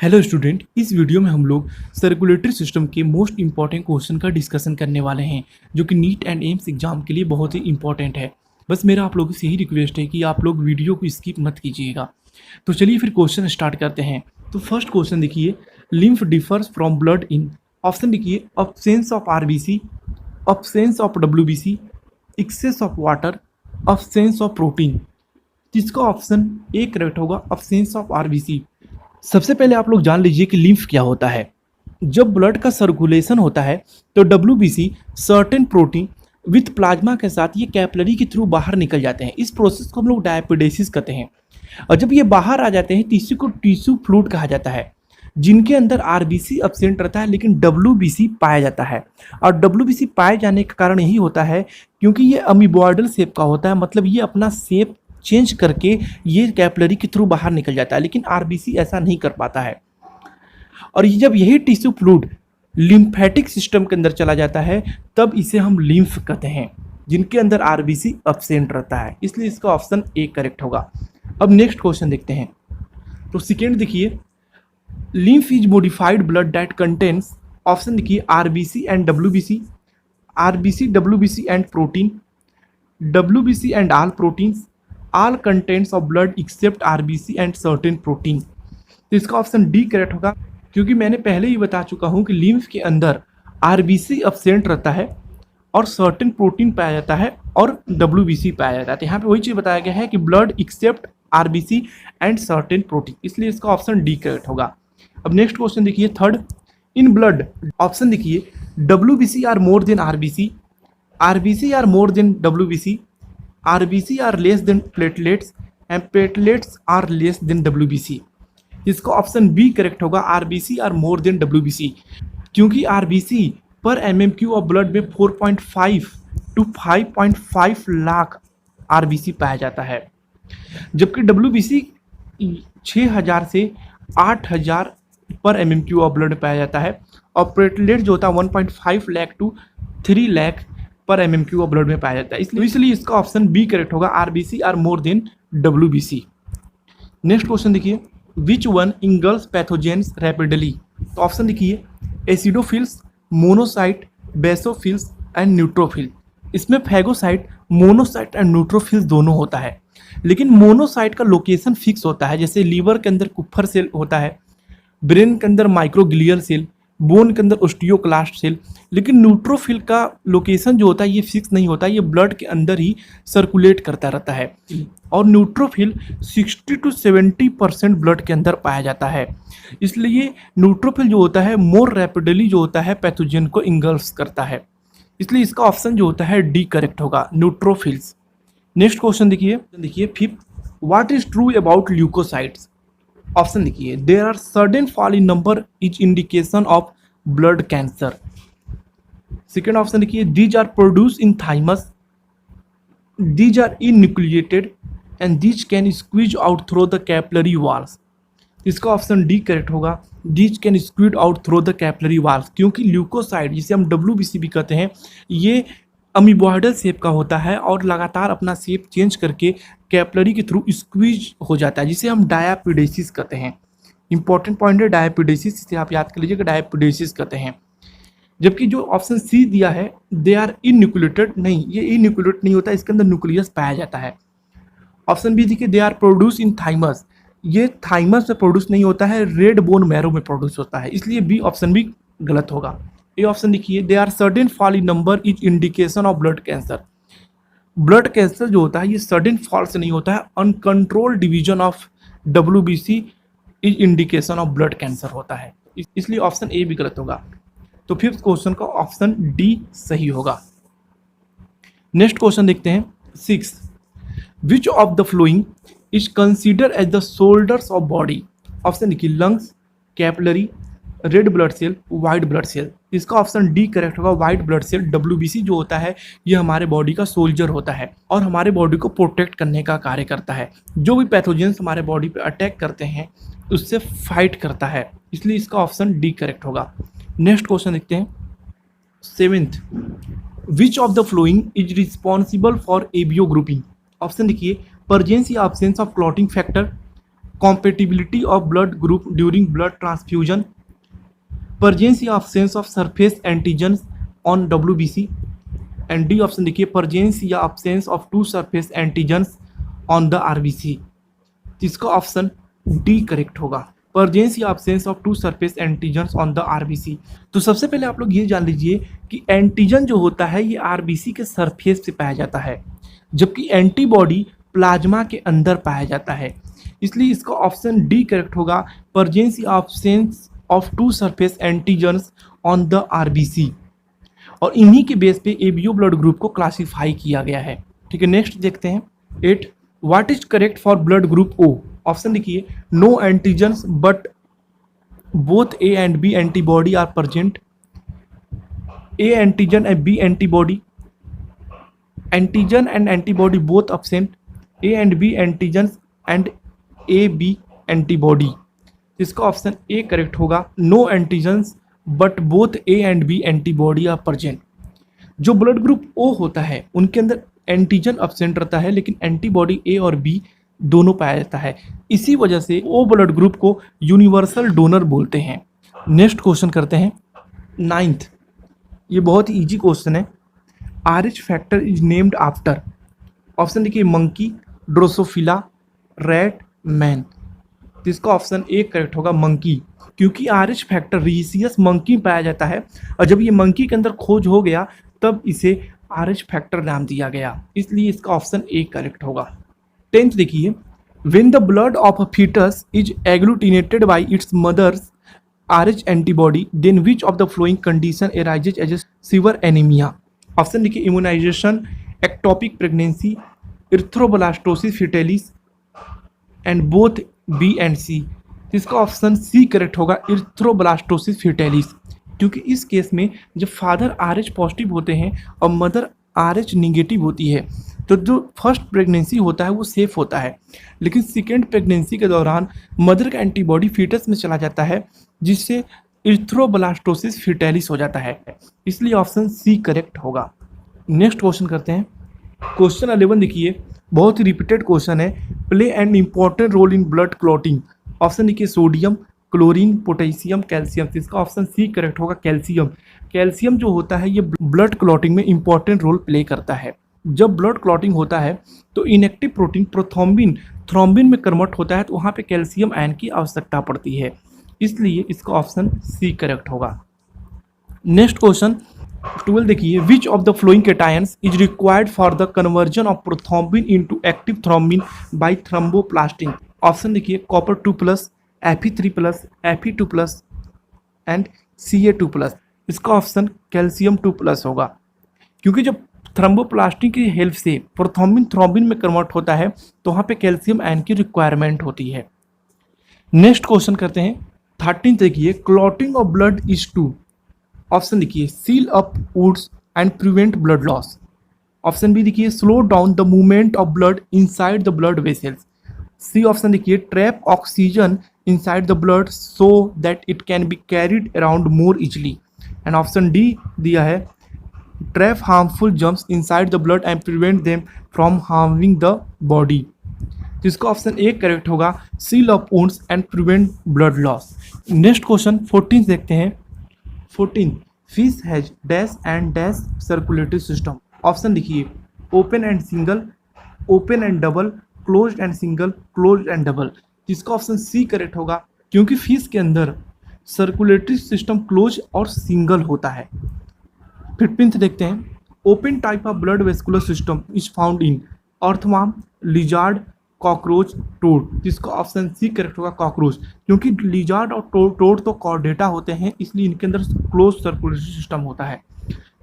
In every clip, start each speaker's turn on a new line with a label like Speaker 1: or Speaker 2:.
Speaker 1: Hello student, इस video में हम लोग सर्कुलेटरी सिस्टम के मोस्ट इंपॉर्टेंट क्वेश्चन का डिस्कशन करने वाले हैं जो कि नीट एंड एम्स एग्जाम के लिए बहुत ही इंपॉर्टेंट है। बस मेरा आप लोगों से यही रिक्वेस्ट है कि आप लोग वीडियो को स्किप मत कीजिएगा। तो चलिए फिर क्वेश्चन स्टार्ट करते हैं। तो फर्स्ट क्वेश्चन देखिए, lymph differs from blood in. Option देखिए, absence of RBC, absence of WBC, excess of water, absence of protein. जिसका ऑप्शन ए करेक्ट होगा, अब्सेंस ऑफ आरबीसी। सबसे पहले आप लोग जान लीजिए कि लिम्फ क्या होता है। जब ब्लड का सर्कुलेशन होता है तो WBC certain protein with plasma के साथ ये कैपिलरी के थ्रू बाहर निकल जाते हैं। इस प्रोसेस को हम लोग डायपिडेसिस कहते हैं। और जब ये बाहर आ जाते हैं टिश्यू को टिश्यू फ्लूइड कहा जाता है, जिनके अंदर आरबीसी एब्सेंट रहता है लेकिन डब्ल्यूबीसी पाया जाता है। और डब्ल्यूबीसी पाए जाने का कारण यही होता है क्योंकि ये अमीबॉइडल शेप का होता है, मतलब ये अपना शेप चेंज करके ये कैपिलरी के थ्रू बाहर निकल जाता है, लेकिन आरबीसी ऐसा नहीं कर पाता है। और ये जब यही टिश्यू फ्लूइड लिम्फेटिक सिस्टम के अंदर चला जाता है तब इसे हम लिम्फ कहते हैं, जिनके अंदर आरबीसी एब्सेंट रहता है। इसलिए इसका ऑप्शन ए करेक्ट होगा। अब नेक्स्ट क्वेश्चन देखते हैं। तो सेकेंड देखिए, lymph is modified blood that contains. Option देखिए, RBC and WBC, RBC WBC and protein, WBC and all proteins, all contents of blood except RBC and certain protein. तो इसका option D correct होगा, क्योंकि मैंने पहले ही बता चुका हूं कि लिम्फ के अंदर आरबीसी एब्सेंट रहता है और सर्टेन प्रोटीन पाया जाता है और डब्ल्यूबीसी पाया जाता है। तो यहाँ पे वही चीज़ बताया गया है कि blood except RBC and certain protein, इसलिए इसका ऑप्शन डी करेक्ट होगा। अब नेक्स्ट क्वेश्चन देखिए, थर्ड, इन ब्लड। ऑप्शन देखिए, WBC are more than RBC, RBC are more than WBC, RBC are less than platelets and platelets are less than WBC। इसका option B correct होगा, RBC are more than WBC, क्योंकि RBC पर MMQ of blood में 4.5 to 5.5 lakh RBC पाया जाता है, जबकि WBC 6000 से 8000 पर MMQ ऑफ ब्लड पाया जाता है। और प्लेटलेट जो होता है 1.5 लाख to 3 लाख पर MMQ ऑफ ब्लड में पाया जाता है। इसलिए इसका ऑप्शन बी करेक्ट होगा, RBC are more than WBC. Next question देखिए, which one engulfs pathogens rapidly. तो ऑप्शन देखिए, acidophils, monocyte, basophils and neutrophil. इसमें फैगोसाइट, मोनोसाइट एंड न्यूट्रोफिल्स दोनों होता है, लेकिन मोनोसाइट का लोकेशन फिक्स होता है। जैसे लीवर के अंदर कुप्फर सेल होता है, ब्रेन के अंदर माइक्रोग्लियल सेल, बोन के अंदर ओस्टियोक्लास्ट सेल। लेकिन न्यूट्रोफिल का लोकेशन जो होता है ये फिक्स नहीं होता, ये ब्लड के अंदर ही सर्कुलेट करता रहता है। और न्यूट्रोफिल 60 to 70% ब्लड के अंदर पाया जाता है। इसलिए न्यूट्रोफिल जो होता है मोर रैपिडली जो होता है पैथोजन को इंगल्फ करता है। इसलिए इसका ऑप्शन जो होता है डी करेक्ट होगा, न्यूट्रोफिल्स। नेक्स्ट क्वेश्चन देखिए fifth, what is true about leukocytes. Option देखिए, there are sudden fall in number is indication of blood cancer. Second option देखिए, these are produce in thymus, these are enucleated and these can squeeze out through the capillary walls. इसका option D correct होगा, these can squeeze out through the capillary walls, क्योंकि leukocyte जिसे हम WBC भी कहते हैं ये अमीबॉइडल शेप का होता है और लगातार अपना शेप चेंज करके कैपिलरी के थ्रू स्क्वीज हो जाता है, जिसे हम डायापिडेसिस कहते हैं। इंपॉर्टेंट पॉइंट है डायापिडेसिस, इसे आप याद कर लीजिएगा, डायापिडेसिस कहते हैं। जबकि जो ऑप्शन सी दिया है दे आर इनन्यूक्लिएटेड, नहीं, ये इनन्यूक्लिएट नहीं होता, इसके अंदर न्यूक्लियस पाया जाता है। ऑप्शन बी देखिए, they are produce in thymus, ये थाइमस में प्रोड्यूस नहीं होता है, रेड बोन मैरो में प्रोड्यूस होता है। इसलिए बी ऑप्शन भी गलत होगा। ये ऑप्शन देखिए, they are sudden fall in number is indication of blood cancer. Blood cancer जो होता है ये सडन फॉल से नहीं होता है, uncontrol division of WBC is indication of blood cancer होता है। इसलिए ऑप्शन ए भी गलत होगा। तो फिफ्थ क्वेश्चन का ऑप्शन डी सही होगा। नेक्स्ट क्वेश्चन देखते हैं, six, which of the following is consider as the soldiers of body. Option देखिए, lungs, capillary, red blood cell, white blood cell. इसका ऑप्शन डी करेक्ट होगा, वाइट ब्लड सेल। डब्ल्यूबीसी जो होता है ये हमारे बॉडी का सोल्जर होता है और हमारे बॉडी को प्रोटेक्ट करने का कार्य करता है। जो भी पैथोजेंस हमारे बॉडी पे अटैक करते हैं उससे फाइट करता है, इसलिए इसका ऑप्शन डी करेक्ट होगा। नेक्स्ट क्वेश्चन देखते हैं, seventh, which of the following is responsible for ABO grouping. Option देखिए, प्रेजेंस या absence of clotting factor, compatibility of blood group during blood transfusion, presence या absence of surface antigens on WBC, and D option देखिए presence या absence of two surface antigens on the RBC। इसका option D correct होगा, presence या absence of two surface antigens on the RBC। तो सबसे पहले आप लोग ये जान लीजिए कि एंटीजन जो होता है ये RBC के सरफेस पे पाया जाता है, जबकि एंटीबॉडी प्लाज्मा के अंदर पाया जाता है। इसलिए इसका ऑप्शन डी करेक्ट होगा, presence या absence of two surface antigens on the RBC। और इन्हीं के बेस पे एबीओ ब्लड ग्रुप को क्लासिफाई किया गया है। ठीक है, नेक्स्ट देखते हैं 8, what is correct for blood group O. Option देखिए no antigens but both A and B antibody are present, A antigen and B antibody, antigen and antibody both absent, A and B antigens and A B antibody. इसका option A correct होगा, no antigens but both A and B antibody are present. जो blood group ओ होता है उनके अंदर antigen absent रहता है, लेकिन एंटीबॉडी ए और बी दोनों पाया जाता है। इसी वजह से ओ ब्लड ग्रुप को यूनिवर्सल डोनर बोलते हैं। नेक्स्ट क्वेश्चन करते हैं 9th, ये बहुत ही ईजी क्वेश्चन है। RH factor is named after. Option देखिए मंकी, ड्रोसोफिला, रैट, मैन। तो इसका ऑप्शन ए करेक्ट होगा मंकी, क्योंकि RH फैक्टर रीसियस मंकी में पाया जाता है और जब ये मंकी के अंदर खोज हो गया तब इसे RH फैक्टर नाम दिया गया, इसलिए इसका ऑप्शन ए करेक्ट होगा। 10th देखिए, when the blood of a fetus is agglutinated by its mother's RH antibody then which of the following condition arises as a severe anaemia. Option देखिए immunization, ectopic pregnancy, erythroblastosis fetalis and both B and C. इसका option C correct होगा, इर्थ्रोब्लास्टोसिस fetalis, क्योंकि इस case में जब father RH positive होते हैं और मदर RH निगेटिव होती है तो जो फर्स्ट प्रेगनेंसी होता है वो सेफ होता है, लेकिन सेकेंड प्रेगनेंसी के दौरान मदर का एंटीबॉडी फीटस में चला जाता है जिससे इर्थ्रोब्लास्टोसिस फिटेलिस हो जाता है, इसलिए ऑप्शन सी करेक्ट होगा। नेक्स्ट क्वेश्चन करते हैं क्वेश्चन 11 देखिए, बहुत ही रिपीटेड क्वेश्चन है। Play an important role in blood clotting. Option देखिए सोडियम, क्लोरीन, पोटेशियम, कैल्शियम। इसका ऑप्शन सी करेक्ट होगा, कैल्शियम। कैल्शियम जो होता है ये ब्लड क्लॉटिंग में इंपॉर्टेंट रोल प्ले करता है। जब ब्लड क्लॉटिंग होता है तो इनएक्टिव प्रोटीन प्रोथ्रोम्बिन थ्रोम्बिन में कन्वर्ट होता है, तो वहाँ पे कैल्शियम आयन की आवश्यकता पड़ती है, इसलिए इसका ऑप्शन सी करेक्ट होगा। नेक्स्ट क्वेश्चन 12 देखिए, which of the following cations is required for the conversion of prothrombin into active thrombin by thromboplastin. Option देखिए copper 2+, Fe3+, Fe2+ and Ca2+। इसका ऑप्शन कैल्शियम 2+ होगा, क्योंकि जब थ्रोम्बोप्लास्टिन की help से prothrombin thrombin में convert होता है तो वहाँ पे कैल्शियम आयन की रिक्वायरमेंट होती है। नेक्स्ट क्वेश्चन करते हैं 13 देखिए, clotting of blood is to. Option देखिए seal up wounds and prevent blood loss. Option B देखिए slow down the movement of blood inside the blood vessels. C option देखिए trap oxygen inside the blood so that it can be carried around more easily. And option D दिया है trap harmful germs inside the blood and prevent them from harming the body. तो इसका option A correct होगा, seal up wounds and prevent blood loss. Next question 14 देखते हैं। 14, fish has dash and dash circulatory system. Option देखिए open and single, open and double, closed and single, closed and double. इसका option C correct होगा, क्योंकि fish के अंदर circulatory system close और single होता है। 15 देखते हैं, open type of blood vascular system is found in earthworm, lizard, cockroach, toad. जिसका ऑप्शन सी करेक्ट होगा, कॉकरोच, क्योंकि लिजार्ड और टोड तो कॉर्डेटा होते हैं, इसलिए इनके अंदर क्लोज सर्कुलेटरी सिस्टम होता है।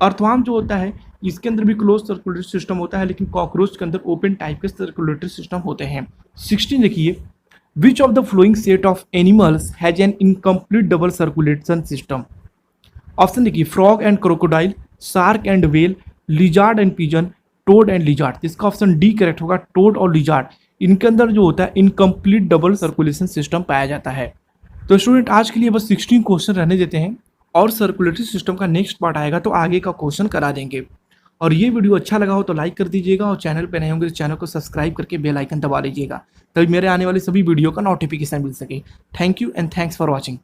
Speaker 1: अर्थवर्म जो होता है इसके अंदर भी क्लोज सर्कुलेटरी सिस्टम होता है, लेकिन कॉकरोच के अंदर ओपन टाइप के सर्कुलेटरी सिस्टम होते हैं। 16 देखिए, which of the following set of animals has an incomplete double circulation system. Option देखिए frog and crocodile, shark and whale, lizard and pigeon, toad and lizard. इसका option D correct होगा, toad और lizard इनके अंदर जो होता है incomplete double circulation system पाया जाता है। तो स्टूडेंट आज के लिए बस 16 क्वेश्चन रहने देते हैं, और सर्कुलेटरी सिस्टम का नेक्स्ट पार्ट आएगा तो आगे का क्वेश्चन करा देंगे। और ये वीडियो अच्छा लगा हो तो लाइक कर दीजिएगा और चैनल पे नए होंगे तो चैनल को सब्सक्राइब करके बेल आइकन दबा लीजिएगा, तभी मेरे आने वाली सभी वीडियो का नोटिफिकेशन मिल सके। Thank you and thanks for watching.